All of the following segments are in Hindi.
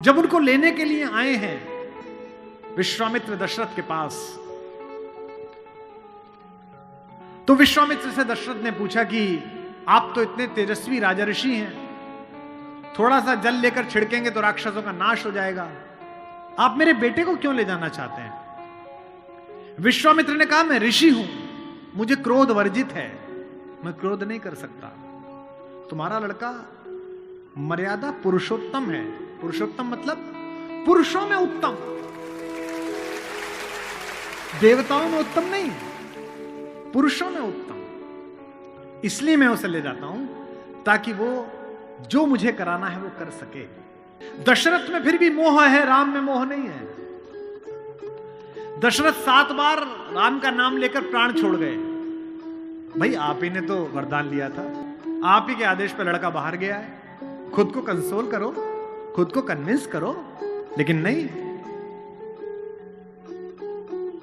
जब उनको लेने के लिए आए हैं विश्वामित्र दशरथ के पास, तो विश्वामित्र से दशरथ ने पूछा कि आप तो इतने तेजस्वी राजा ऋषि हैं, थोड़ा सा जल लेकर छिड़केंगे तो राक्षसों का नाश हो जाएगा, आप मेरे बेटे को क्यों ले जाना चाहते हैं? विश्वामित्र ने कहा, मैं ऋषि हूं, मुझे क्रोध वर्जित है, मैं क्रोध नहीं कर सकता। तुम्हारा लड़का मर्यादा पुरुषोत्तम है। पुरुषोत्तम मतलब पुरुषों में उत्तम, देवताओं में उत्तम नहीं, पुरुषों में उत्तम। इसलिए मैं उसे ले जाता हूं ताकि वो जो मुझे कराना है वो कर सके। दशरथ में फिर भी मोह है, राम में मोह नहीं है। दशरथ 7 बार राम का नाम लेकर प्राण छोड़ गए। भाई आप ही ने तो वरदान लिया था, आप ही के आदेश पर लड़का बाहर गया है, खुद को कंसोल करो, खुद को कन्विंस करो। लेकिन नहीं,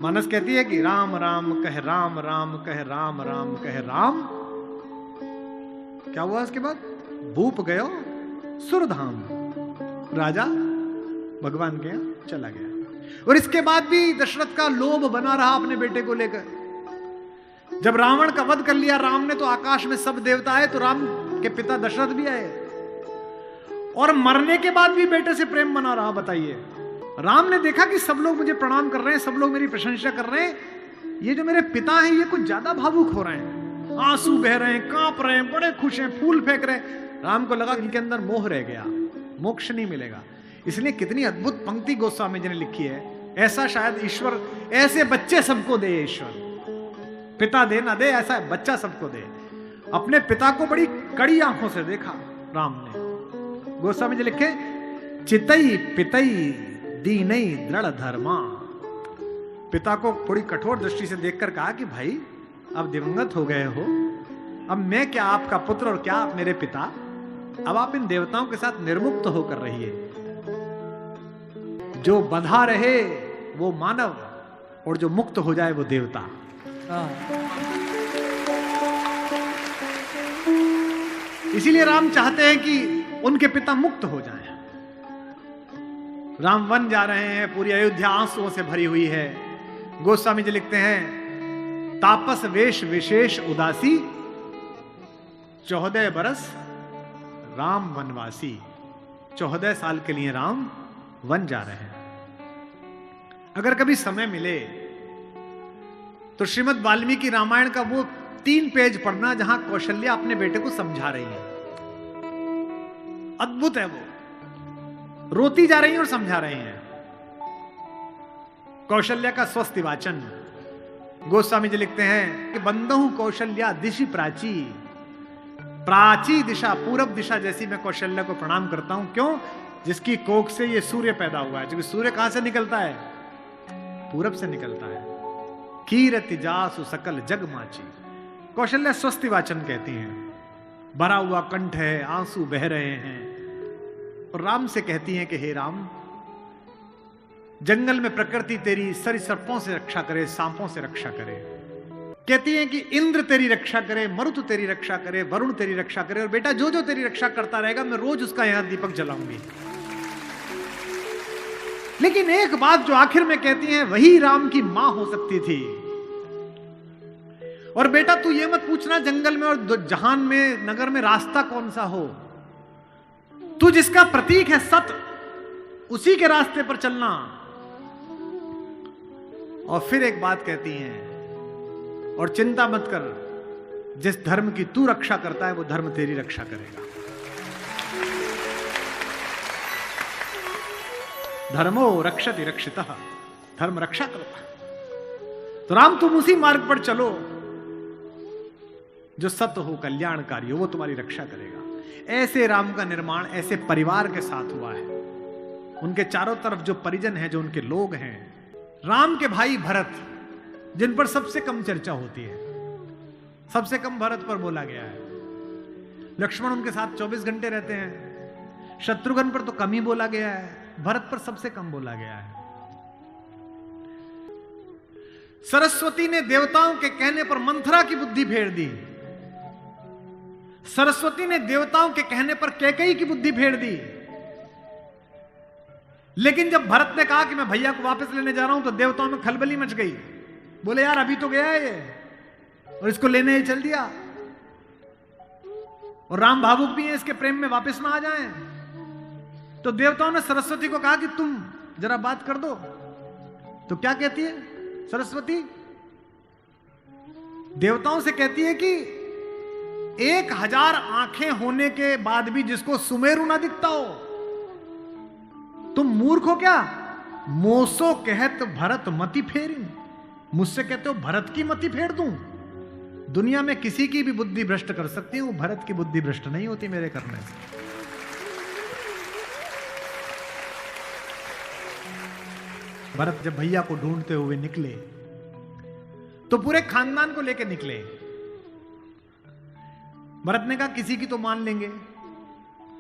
मानस कहती है कि राम राम कह राम, राम कह राम, राम कह राम। क्या हुआ उसके बाद? भूप गयो सुरधाम, राजा भगवान के यहां चला गया। और इसके बाद भी दशरथ का लोभ बना रहा अपने बेटे को लेकर। जब रावण का वध कर लिया राम ने, तो आकाश में सब देवता आए, तो राम के पिता दशरथ भी आए, और मरने के बाद भी बेटे से प्रेम बना रहा। बताइए, राम ने देखा कि सब लोग मुझे प्रणाम कर रहे हैं, सब लोग मेरी प्रशंसा कर रहे हैं, ये जो मेरे पिता हैं ये कुछ ज्यादा भावुक हो रहे हैं, आंसू बह रहे हैं, कांप रहे हैं, बड़े खुश हैं, फूल फेंक रहे हैं। राम को लगा कि इनके अंदर मोह रह गया, मोक्ष नहीं मिलेगा। इसलिए कितनी अद्भुत पंक्ति गोस्वामी जी ने लिखी है, ऐसा शायद ईश्वर, ऐसे बच्चे सबको दे ईश्वर, पिता दे ना दे, ऐसा बच्चा सबको दे। अपने पिता को बड़ी कड़ी आंखों से देखा राम ने। गोस्वामी जी लिखे, चितई पितई दीनई दृढ़ धर्मा। पिता को थोड़ी कठोर दृष्टि से देखकर कहा कि भाई अब दिवंगत हो गए हो, अब मैं क्या आपका पुत्र और क्या आप मेरे पिता, अब आप इन देवताओं के साथ निर्मुक्त होकर रहिए। जो बंधा रहे वो मानव, और जो मुक्त हो जाए वो देवता। इसीलिए राम चाहते हैं कि उनके पिता मुक्त हो जाएं। राम वन जा रहे हैं, पूरी अयोध्या आंसुओं से भरी हुई है। गोस्वामी जी लिखते हैं, तापस वेश विशेष उदासी, 14 बरस राम वनवासी। 14 साल के लिए राम वन जा रहे हैं। अगर कभी समय मिले तो श्रीमद् वाल्मीकि रामायण का वो 3 पेज पढ़ना जहां कौशल्या अपने बेटे को समझा रही है। अद्भुत है वो, रोती जा रही है और समझा रही हैं। कौशल्या का स्वस्ति वाचन। गोस्वामी जी लिखते हैं कि बंदहु कौशल्या दिशि प्राची, प्राची दिशा, पूरब दिशा जैसी मैं कौशल्या को प्रणाम करता हूं। क्यों? जिसकी कोख से ये सूर्य पैदा हुआ है। क्योंकि सूर्य कहां से निकलता है? पूरब से निकलता है। कीरति जासु सकल जग माची। कौशल्या स्वस्ति वाचन कहती हैं। भरा हुआ कंठ है, आंसू बह रहे हैं, और राम से कहती हैं कि हे राम, जंगल में प्रकृति तेरी सरीसृपों से रक्षा करे, सांपों से रक्षा करे। कहती हैं कि इंद्र तेरी रक्षा करे, मरुत तेरी रक्षा करे, वरुण तेरी रक्षा करे, और बेटा जो जो तेरी रक्षा करता रहेगा मैं रोज उसका यहां दीपक जलाऊंगी। लेकिन एक बात जो आखिर में कहती हैं, वही राम की मां हो सकती थी। और बेटा तू ये मत पूछना जंगल में और जहान में, नगर में रास्ता कौन सा हो, तू जिसका प्रतीक है सत्य, उसी के रास्ते पर चलना। और फिर एक बात कहती हैं, और चिंता मत कर, जिस धर्म की तू रक्षा करता है वो धर्म तेरी रक्षा करेगा। धर्मो रक्षति रक्षितः, धर्म रक्षा करता। तो राम तुम उसी मार्ग पर चलो जो सत्य हो, कल्याणकारी हो, वो तुम्हारी रक्षा करेगा। ऐसे राम का निर्माण ऐसे परिवार के साथ हुआ है। उनके चारों तरफ जो परिजन हैं, जो उनके लोग हैं, राम के भाई भरत, जिन पर सबसे कम चर्चा होती है, सबसे कम भरत पर बोला गया है। लक्ष्मण उनके साथ 24 घंटे रहते हैं। शत्रुघ्न पर तो कम ही बोला गया है, भरत पर सबसे कम बोला गया है। सरस्वती ने देवताओं के कहने पर मंथरा की बुद्धि फेर दी। सरस्वती ने देवताओं के कहने पर कैकेयी की बुद्धि फेर दी। लेकिन जब भरत ने कहा कि मैं भैया को वापस लेने जा रहा हूं तो देवताओं में खलबली मच गई। बोले यार अभी तो गया है ये, और इसको लेने ही चल दिया, और राम भावुक भी है, इसके प्रेम में वापस ना आ जाएं। तो देवताओं ने सरस्वती को कहा कि तुम जरा बात कर दो। तो क्या कहती है सरस्वती? देवताओं से कहती है कि 1000 आंखें होने के बाद भी जिसको सुमेरु ना दिखता हो, तुम मूर्ख हो क्या? मोसो कहत भरत मति फेरी, मुझसे कहते हो भरत की मति फेर दूं? दुनिया में किसी की भी बुद्धि भ्रष्ट कर सकती हूं, भरत की बुद्धि भ्रष्ट नहीं होती मेरे करने से। भरत जब भैया को ढूंढते हुए निकले तो पूरे खानदान को लेकर निकले। भरत ने कहा किसी की तो मान लेंगे,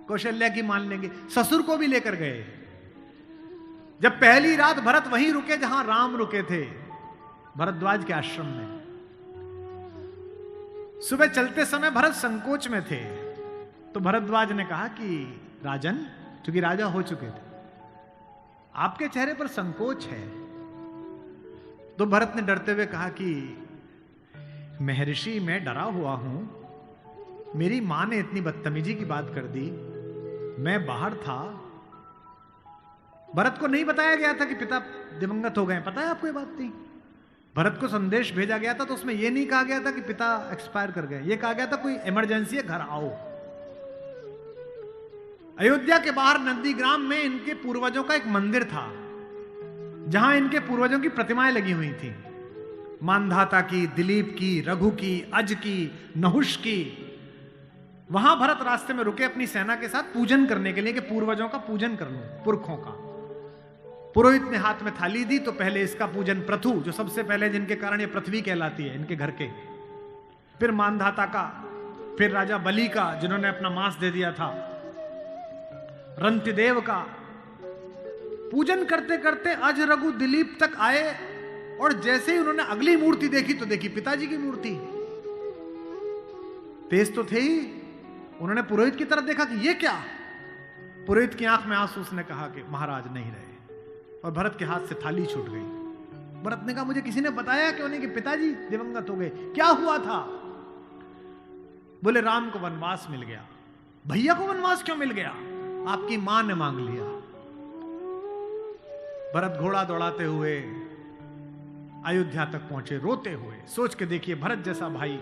कौशल्या की मान लेंगे, ससुर को भी लेकर गए। जब पहली रात भरत वहीं रुके जहां राम रुके थे, भरद्वाज के आश्रम में। सुबह चलते समय भरत संकोच में थे, तो भरद्वाज ने कहा कि राजन, क्योंकि राजा हो चुके थे, आपके चेहरे पर संकोच है। तो भरत ने डरते हुए कहा कि महर्षि मैं डरा हुआ हूं, मेरी मां ने इतनी बदतमीजी की बात कर दी, मैं बाहर था। भरत को नहीं बताया गया था कि पिता दिवंगत हो गए, पता है आपको ये बात थी? भरत को संदेश भेजा गया था तो उसमें यह नहीं कहा गया था कि पिता एक्सपायर कर गए, यह कहा गया था कोई इमरजेंसी है, घर आओ। अयोध्या के बाहर नंदीग्राम में इनके पूर्वजों का एक मंदिर था, जहां इनके पूर्वजों की प्रतिमाएं लगी हुई थी, मानधाता की, दिलीप की, रघु की, अज की, नहुष की। वहां भरत रास्ते में रुके अपनी सेना के साथ पूजन करने के लिए कि पूर्वजों का पूजन कर लूं, पुरखों का। पुरोहित ने हाथ में थाली दी तो पहले इसका पूजन प्रथु, जो सबसे पहले जिनके कारण ये पृथ्वी कहलाती है, इनके घर के, फिर मानधाता का, फिर राजा बलि का जिन्होंने अपना मांस दे दिया था, रंतिदेव का। पूजन करते करते अज, रघु, दिलीप तक आए, और जैसे ही उन्होंने अगली मूर्ति देखी तो देखी पिताजी की मूर्ति। तेज तो थे ही, उन्होंने पुरोहित की तरफ देखा कि ये क्या? पुरोहित की आंख में आंसू, उसने कहा कि महाराज नहीं रहे, और भरत के हाथ से थाली छूट गई। भरत ने कहा मुझे किसी ने बताया क्यों नहीं कि पिताजी दिवंगत हो गए, क्या हुआ था? बोले राम को वनवास मिल गया। भैया को वनवास क्यों मिल गया? आपकी मां ने मांग लिया। भरत घोड़ा दौड़ाते हुए अयोध्या तक पहुंचे, रोते हुए। सोच के देखिए, भरत जैसा भाई,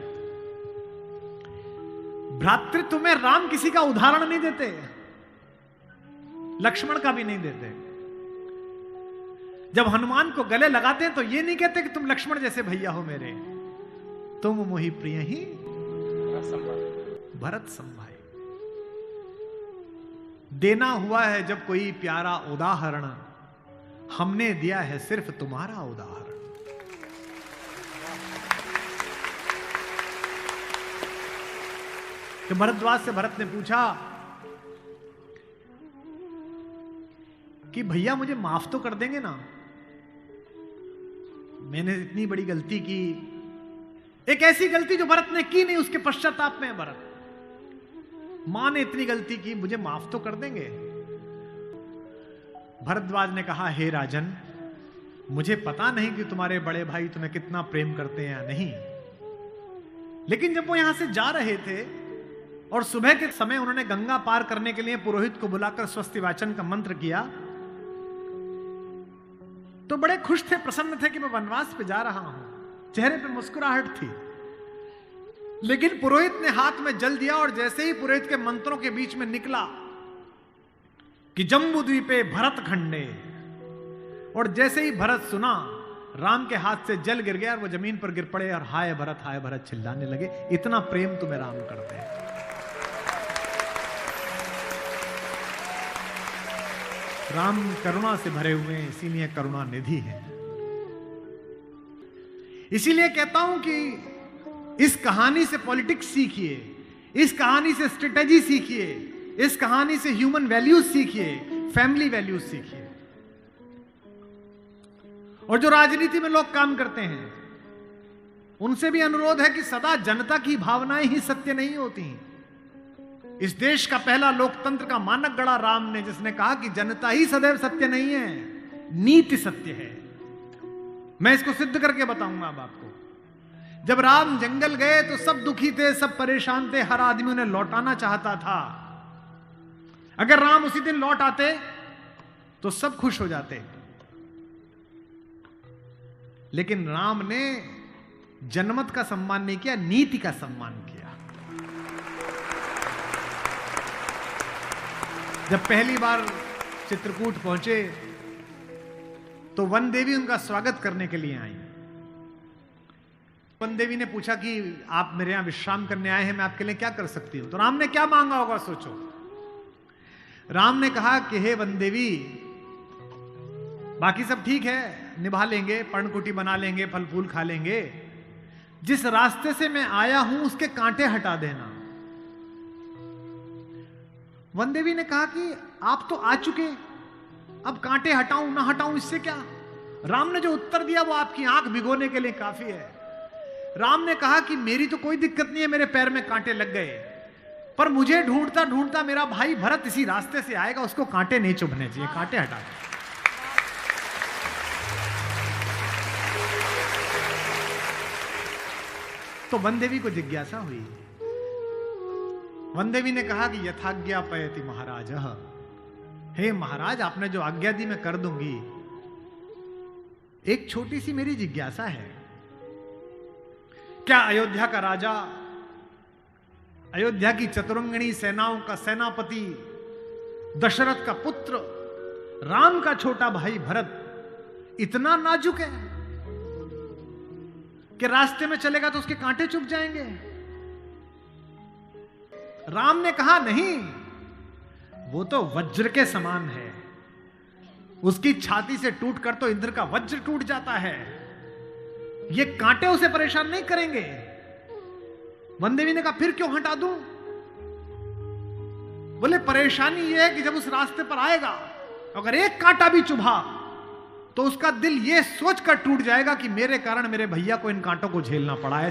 भ्रातृत्व में राम किसी का उदाहरण नहीं देते, लक्ष्मण का भी नहीं देते। जब हनुमान को गले लगाते हैं तो ये नहीं कहते कि तुम लक्ष्मण जैसे भैया हो मेरे, तुम मोहि प्रिय ही भरत संभाई। देना हुआ है जब कोई प्यारा उदाहरण, हमने दिया है सिर्फ तुम्हारा उदाहरण। तो भरद्वाज से भरत ने पूछा कि भैया मुझे माफ तो कर देंगे ना, मैंने इतनी बड़ी गलती की, एक ऐसी गलती जो भरत ने की नहीं, उसके पश्चाताप में भरत, मां ने इतनी गलती की, मुझे माफ तो कर देंगे? भरद्वाज ने कहा हे राजन, मुझे पता नहीं कि तुम्हारे बड़े भाई तुम्हें कितना प्रेम करते हैं या नहीं, लेकिन जब वो यहां से जा रहे थे और सुबह के समय उन्होंने गंगा पार करने के लिए पुरोहित को बुलाकर स्वस्ति वाचन का मंत्र किया, तो बड़े खुश थे, प्रसन्न थे कि मैं वनवास पे जा रहा हूं, चेहरे पे मुस्कुराहट थी। लेकिन पुरोहित ने हाथ में जल दिया, और जैसे ही पुरोहित के मंत्रों के बीच में निकला कि जम्बू द्वीपे भरत खंडे, और जैसे ही भरत सुना, राम के हाथ से जल गिर गया और वो जमीन पर गिर पड़े और हाय भरत चिल्लाने लगे। इतना प्रेम तुम्हें राम करते हैं। राम करुणा से भरे हुए हैं, इसीलिए करुणा निधि है। इसीलिए कहता हूं कि इस कहानी से पॉलिटिक्स सीखिए, इस कहानी से स्ट्रेटेजी सीखिए, इस कहानी से ह्यूमन वैल्यूज सीखिए, फैमिली वैल्यूज सीखिए। और जो राजनीति में लोग काम करते हैं, उनसे भी अनुरोध है कि सदा जनता की भावनाएं ही सत्य नहीं होती, इस देश का पहला लोकतंत्र का मानक गढ़ा राम ने, जिसने कहा कि जनता ही सदैव सत्य नहीं है, नीति सत्य है। मैं इसको सिद्ध करके बताऊंगा अब आपको। जब राम जंगल गए तो सब दुखी थे, सब परेशान थे, हर आदमी उन्हें लौटाना चाहता था। अगर राम उसी दिन लौट आते तो सब खुश हो जाते, लेकिन राम ने जनमत का सम्मान नहीं किया, नीति का सम्मान किया। जब पहली बार चित्रकूट पहुंचे तो वन देवी उनका स्वागत करने के लिए आई। वन देवी ने पूछा कि आप मेरे यहां विश्राम करने आए हैं, मैं आपके लिए क्या कर सकती हूं। तो राम ने क्या मांगा होगा सोचो। राम ने कहा कि हे वन देवी, बाकी सब ठीक है, निभा लेंगे, पर्णकुटी बना लेंगे, फल फूल खा लेंगे, जिस रास्ते से मैं आया हूं उसके कांटे हटा देना। वन देवी ने कहा कि आप तो आ चुके, अब कांटे हटाऊं ना हटाऊं इससे क्या। राम ने जो उत्तर दिया वो आपकी आंख भिगोने के लिए काफी है। राम ने कहा कि मेरी तो कोई दिक्कत नहीं है, मेरे पैर में कांटे लग गए, पर मुझे ढूंढता ढूंढता मेरा भाई भरत इसी रास्ते से आएगा, उसको कांटे नहीं चुभने चाहिए, कांटे हटा दे। तो वन देवी को जिज्ञासा हुई। वन देवी ने कहा कि यथाज्ञा पयति महाराज, हे महाराज आपने जो आज्ञा दी मैं कर दूंगी। एक छोटी सी मेरी जिज्ञासा है, क्या अयोध्या का राजा, अयोध्या की चतुरंगिणी सेनाओं का सेनापति, दशरथ का पुत्र, राम का छोटा भाई भरत इतना नाजुक है कि रास्ते में चलेगा तो उसके कांटे चुभ जाएंगे? राम ने कहा नहीं, वो तो वज्र के समान है, उसकी छाती से टूटकर तो इंद्र का वज्र टूट जाता है, ये कांटे उसे परेशान नहीं करेंगे। वन देवी ने कहा फिर क्यों हटा दूं? बोले परेशानी यह है कि जब उस रास्ते पर आएगा अगर एक कांटा भी चुभा तो उसका दिल यह सोचकर टूट जाएगा कि मेरे कारण मेरे भैया को इन कांटों को झेलना पड़ा है।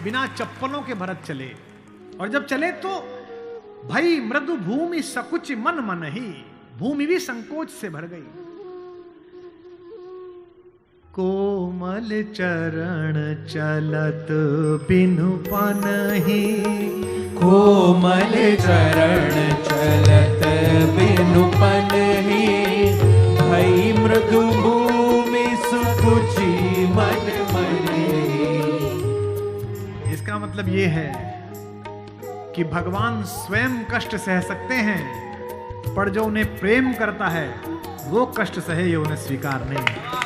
बिना चप्पलों के भरत चले, और जब चले तो भाई मृदु भूमि सकुच मन मन ही, भूमि भी संकोच से भर गई। कोमल चरण चलत बिनु पनहि, कोमल चरण चलत बिनु पनहि, भई मृदु भूमि सुकुचि मन मनि। इसका मतलब ये है कि भगवान स्वयं कष्ट सह सकते हैं, पर जो उन्हें प्रेम करता है वो कष्ट सहे ये उन्हें स्वीकार नहीं।